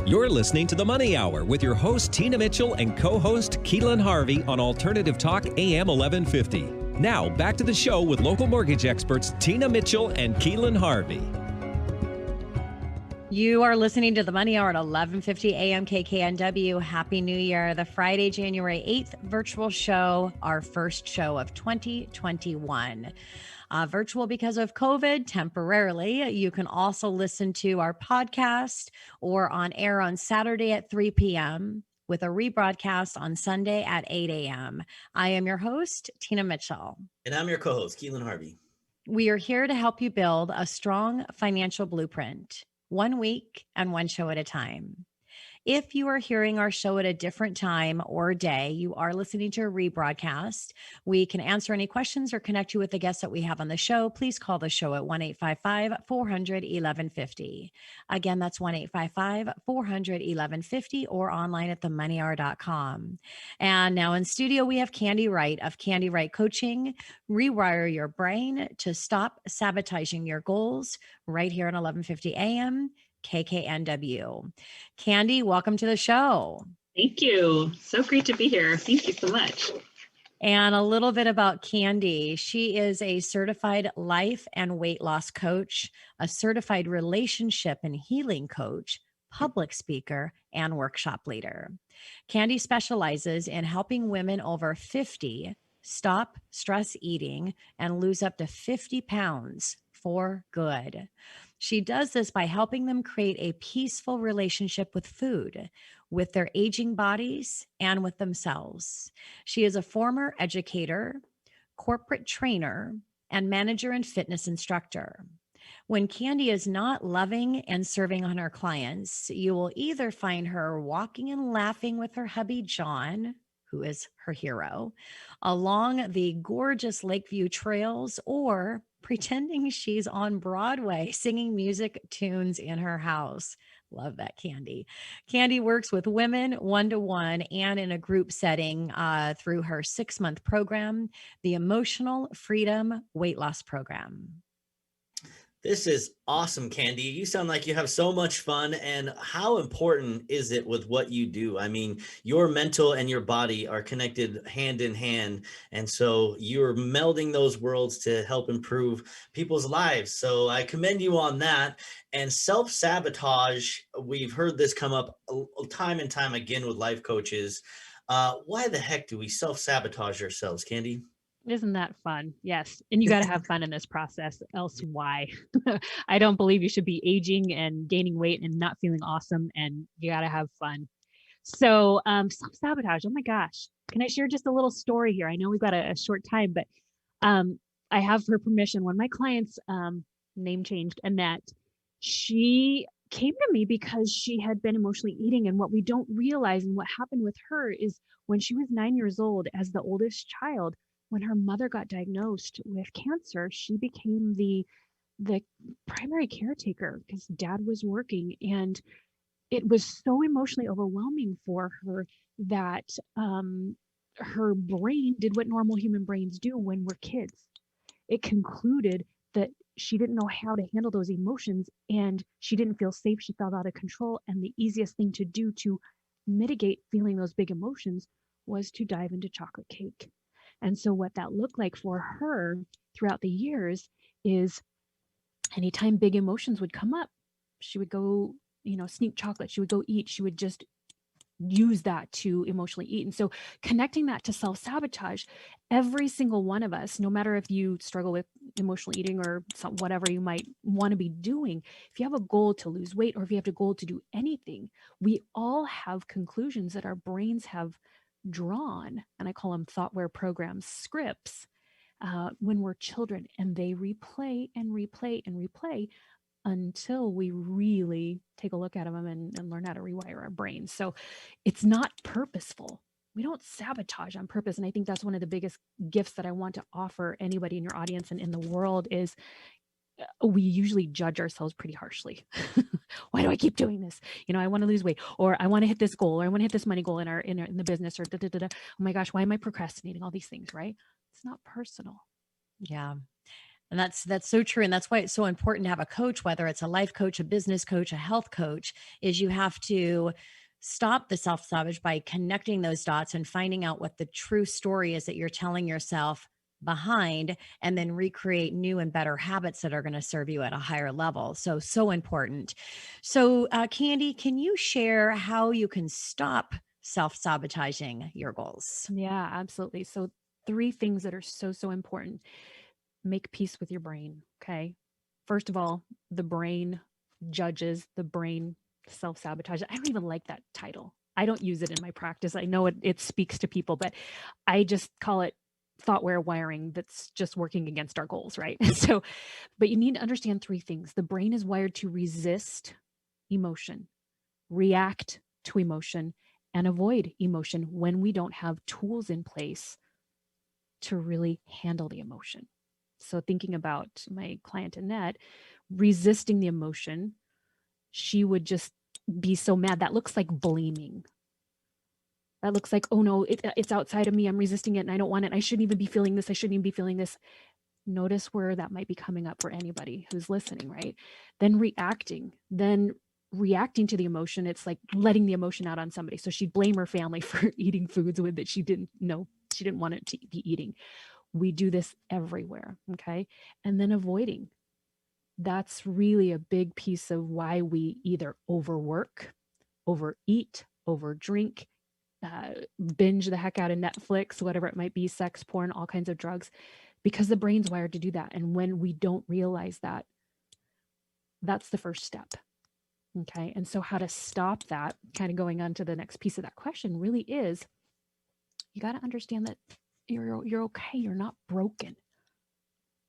You're listening to The Money Hour with your host, Tina Mitchell, and co-host, Keelan Harvey on Alternative Talk AM 1150. Now, back to the show with local mortgage experts, Tina Mitchell and Keelan Harvey. You are listening to The Money Hour at 1150 AM KKNW. Happy New Year. The Friday, January 8th virtual show, our first show of 2021. Virtual because of COVID temporarily. You can also listen to our podcast or on air on Saturday at 3 p.m. with a rebroadcast on Sunday at 8 a.m. I am your host, Tina Mitchell. And I'm your co-host, Keelan Harvey. We are here to help you build a strong financial blueprint, 1 week and one show at a time. If you are hearing our show at a different time or day, you are listening to a rebroadcast. We can answer any questions or connect you with the guests that we have on the show. Please call the show at 1-855-400-1150. Again, that's 1-855-400-1150 or online at themoneyhour.com. And now in studio, we have Candy Wright of Candy Wright Coaching. Rewire your brain to stop sabotaging your goals right here at 1150 AM. KKNW. Candy, welcome to the show. Thank you. So great to be here. Thank you so much. And a little bit about Candy. She is a certified life and weight loss coach, a certified relationship and healing coach, public speaker, and workshop leader. Candy specializes in helping women over 50 stop stress eating and lose up to 50 pounds for good. She does this by helping them create a peaceful relationship with food, with their aging bodies, and with themselves. She is a former educator, corporate trainer, and manager and fitness instructor. When Candy is not loving and serving on her clients, you will either find her walking and laughing with her hubby, John, who is her hero, along the gorgeous Lakeview trails, or pretending she's on Broadway singing music tunes in her house. Love that, Candy. Candy works with women one-to-one and in a group setting through her 6-month program, the Emotional Freedom Weight Loss Program. This is awesome, Candy. You sound like you have so much fun. And how important is it with what you do? I mean, your mental and your body are connected hand in hand. And so you're melding those worlds to help improve people's lives. So I commend you on that. And self-sabotage, we've heard this come up time and time again with life coaches. Why the heck do we self-sabotage ourselves, Candy? Isn't that fun? Yes. And you got to have fun in this process. Else why? I don't believe you should be aging and gaining weight and not feeling awesome. And you got to have fun. So self-sabotage. Oh my gosh. Can I share just a little story here? I know we've got a short time, but I have her permission. When my client's name changed, Annette, she came to me because she had been emotionally eating. And what we don't realize and what happened with her is when she was 9 years old, as the oldest child, when her mother got diagnosed with cancer, she became the primary caretaker because dad was working. And it was so emotionally overwhelming for her that her brain did what normal human brains do when we're kids. It concluded that she didn't know how to handle those emotions and she didn't feel safe. She felt out of control. And the easiest thing to do to mitigate feeling those big emotions was to dive into chocolate cake. And so what that looked like for her throughout the years is anytime big emotions would come up, she would go, sneak chocolate. She would go eat. She would just use that to emotionally eat. And so connecting that to self-sabotage, every single one of us, no matter if you struggle with emotional eating or whatever you might want to be doing, if you have a goal to lose weight or if you have a goal to do anything, we all have conclusions that our brains have drawn, and I call them thoughtware programs, scripts, when we're children, and they replay and replay and replay until we really take a look at them and learn how to rewire our brains. So it's not purposeful. We don't sabotage on purpose. And I think that's one of the biggest gifts that I want to offer anybody in your audience and in the world is we usually judge ourselves pretty harshly. Why do I keep doing this? I want to lose weight, or I want to hit this goal, or I want to hit this money goal in the business, or oh my gosh, why am I procrastinating? All these things, right? It's not personal. Yeah. And that's so true. And that's why it's so important to have a coach, whether it's a life coach, a business coach, a health coach, is you have to stop the self-sabotage by connecting those dots and finding out what the true story is that you're telling yourself behind, and then recreate new and better habits that are going to serve you at a higher level. So important. So Candy, can you share how you can stop self-sabotaging your goals? Yeah, absolutely. So 3 things that are so important. Make peace with your brain. Okay. First of all, the brain judges, the brain self-sabotages. I don't even like that title. I don't use it in my practice. I know it speaks to people, but I just call it thoughtware wiring that's just working against our goals, right? So, but you need to understand 3 things. The brain is wired to resist emotion, react to emotion, and avoid emotion when we don't have tools in place to really handle the emotion. So thinking about my client Annette, resisting the emotion, she would just be so mad. That looks like blaming. That looks like, oh no, it's outside of me. I'm resisting it and I don't want it. I shouldn't even be feeling this. I shouldn't even be feeling this. Notice where that might be coming up for anybody who's listening, right? Then reacting to the emotion. It's like letting the emotion out on somebody. So she'd blame her family for eating foods with that she didn't know she didn't want it to be eating. We do this everywhere. Okay. And then avoiding. That's really a big piece of why we either overwork, overeat, overdrink, binge the heck out of Netflix, whatever it might be, sex, porn, all kinds of drugs, because the brain's wired to do that. And when we don't realize that, that's the first step. Okay. And so how to stop that, kind of going on to the next piece of that question, really is you got to understand that you're okay. You're not broken.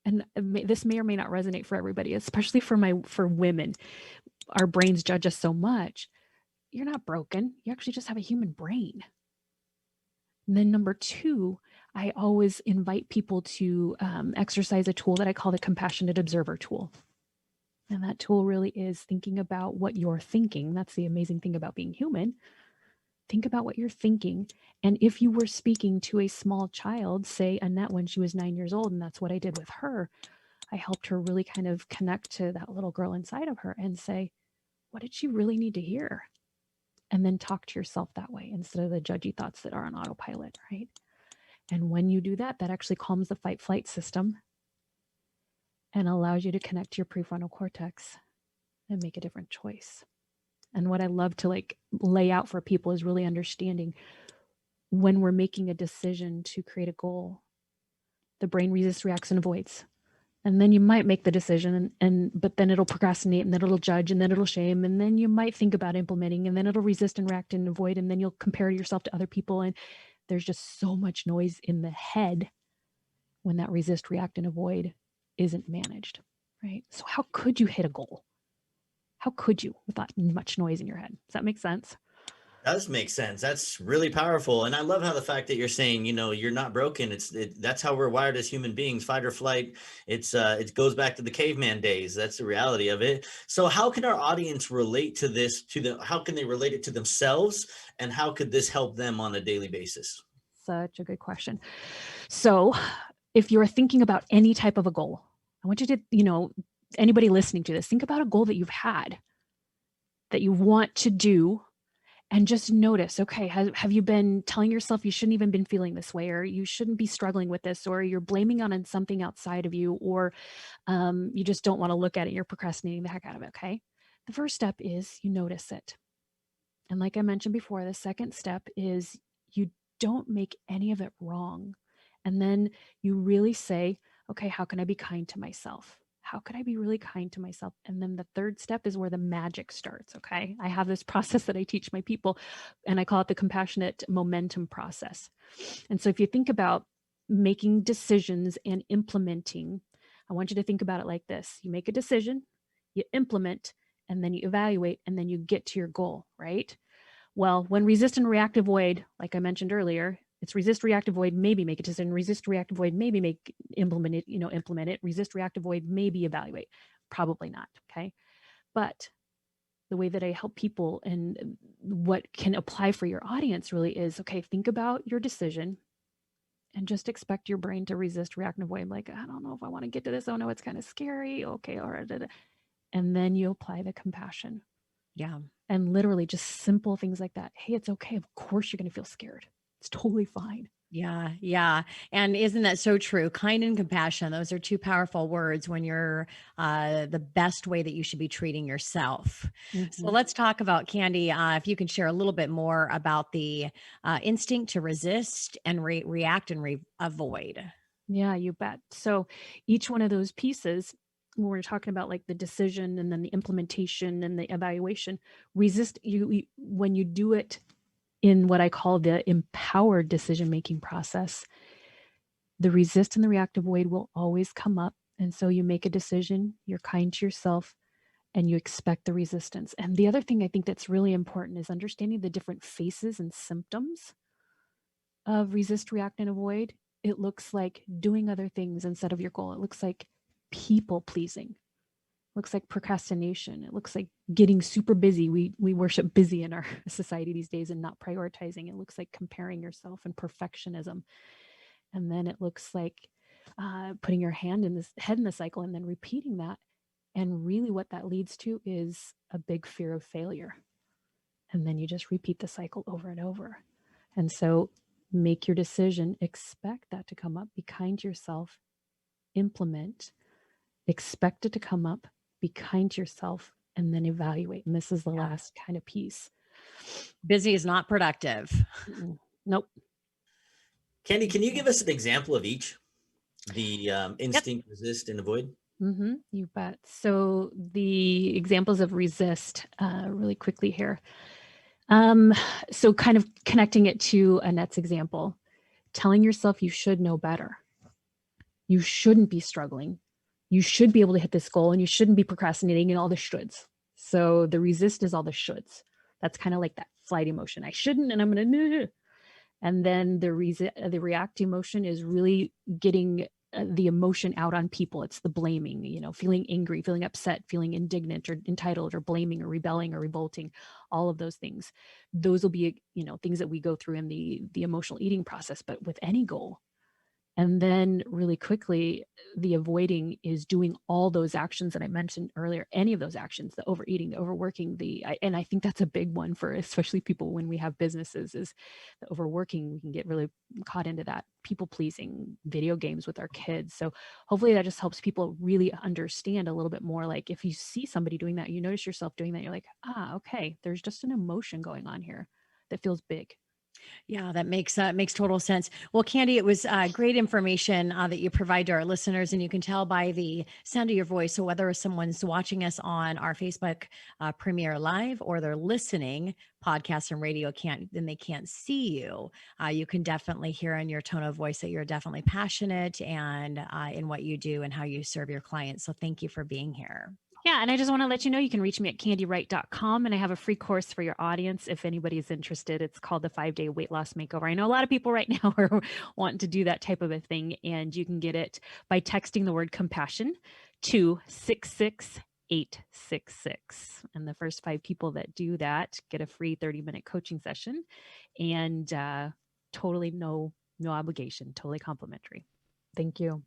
And this may or may not resonate for everybody, especially for women. Our brains judge us so much. You're not broken. You actually just have a human brain. And then number 2, I always invite people to exercise a tool that I call the compassionate observer tool. And that tool really is thinking about what you're thinking. That's the amazing thing about being human. Think about what you're thinking. And if you were speaking to a small child, say Annette when she was 9 years old, and that's what I did with her, I helped her really kind of connect to that little girl inside of her and say, what did she really need to hear? And then talk to yourself that way instead of the judgy thoughts that are on autopilot, right? And when you do that, that actually calms the fight-flight system and allows you to connect to your prefrontal cortex and make a different choice. And what I love to lay out for people is really understanding when we're making a decision to create a goal, the brain resists, reacts, and avoids. And then you might make the decision but then it'll procrastinate, and then it'll judge, and then it'll shame, and then you might think about implementing, and then it'll resist and react and avoid, and then you'll compare yourself to other people. And there's just so much noise in the head when that resist, react, and avoid isn't managed, right? So how could you hit a goal? How could you without much noise in your head? Does that make sense? Does make sense. That's really powerful. And I love how the fact that you're saying, you're not broken. That's how we're wired as human beings, fight or flight. It goes back to the caveman days. That's the reality of it. So how can our audience relate to this, how can they relate it to themselves, and how could this help them on a daily basis? Such a good question. So if you're thinking about any type of a goal, I want you to, anybody listening to this, think about a goal that you've had that you want to do. And just notice, okay, have you been telling yourself you shouldn't even been feeling this way, or you shouldn't be struggling with this, or you're blaming on something outside of you, or you just don't want to look at it, you're procrastinating the heck out of it, okay? The first step is you notice it. And like I mentioned before, the second step is you don't make any of it wrong. And then you really say, okay, how can I be kind to myself? How could I be really kind to myself? And then the third step is where the magic starts, okay? I have this process that I teach my people, and I call it the compassionate momentum process. And so if you think about making decisions and implementing, I want you to think about it like this. You make a decision, you implement, and then you evaluate, and then you get to your goal, right? Well, when resist and react, avoid, like I mentioned earlier, it's resist, react, avoid, maybe make a decision, resist, react, avoid, maybe implement it, resist, react, avoid, maybe evaluate, probably not, okay? But the way that I help people and what can apply for your audience really is, okay, think about your decision and just expect your brain to resist, react, and avoid. Like, I don't know if I want to get to this. Oh no, it's kind of scary. Okay, all right. And then you apply the compassion. Yeah. And literally just simple things like that. Hey, it's okay. Of course you're going to feel scared. It's totally fine. Yeah, yeah. And isn't that so true? Kind and compassion, those are two powerful words when you're the best way that you should be treating yourself. So let's talk about Candy. If you can share a little bit more about the instinct to resist and react and avoid. Yeah, you bet. So each one of those pieces, when we're talking about like the decision and then the implementation and the evaluation, resist you when you do it in what I call the empowered decision-making process, the resist and the react avoid will always come up. And so you make a decision, you're kind to yourself, and you expect the resistance. And the other thing I think that's really important is understanding the different faces and symptoms of resist, react, and avoid. It looks like doing other things instead of your goal. It looks like people pleasing. It looks like procrastination. It looks like getting super busy. We worship busy in our society these days and not prioritizing. It looks like comparing yourself and perfectionism. And then it looks like putting your head in the cycle and then repeating that. And really what that leads to is a big fear of failure. And then you just repeat the cycle over and over. And so make your decision, expect that to come up, be kind to yourself, implement, expect it to come up, be kind to yourself, and then evaluate. And this is the last kind of piece. Busy is not productive. Nope. Candy, can you give us an example of each? The instinct, resist, and avoid? You bet. So the examples of resist really quickly here. So kind of connecting it to Annette's example, telling yourself you should know better. You shouldn't be struggling. You should be able to hit this goal and you shouldn't be procrastinating and all the shoulds. So the resist is all the shoulds. That's kind of like that flight emotion. I shouldn't, and I'm going to. And then the react emotion is really getting the emotion out on people. It's the blaming, feeling angry, feeling upset, feeling indignant or entitled or blaming or rebelling or revolting, all of those things. Those will be, things that we go through in the emotional eating process, but with any goal. And then really quickly, the avoiding is doing all those actions that I mentioned earlier, any of those actions, the overeating, the overworking, and I think that's a big one for especially people when we have businesses is the overworking. We can get really caught into that people pleasing, video games with our kids. So hopefully that just helps people really understand a little bit more. Like if you see somebody doing that, you notice yourself doing that, you're like, okay, there's just an emotion going on here that feels big. Yeah, that makes total sense. Well, Candy, it was great information that you provide to our listeners, and you can tell by the sound of your voice. So whether someone's watching us on our Facebook Premiere Live or they're listening podcast and radio then they can't see you. You can definitely hear in your tone of voice that you're definitely passionate and in what you do and how you serve your clients. So thank you for being here. Yeah. And I just want to let you know, you can reach me at candywright.com, and I have a free course for your audience. If anybody's interested, it's called the 5-Day Weight Loss Makeover. I know a lot of people right now are wanting to do that type of a thing, and you can get it by texting the word compassion to 66866. And the first 5 people that do that get a free 30-minute coaching session, and totally no obligation, totally complimentary. Thank you.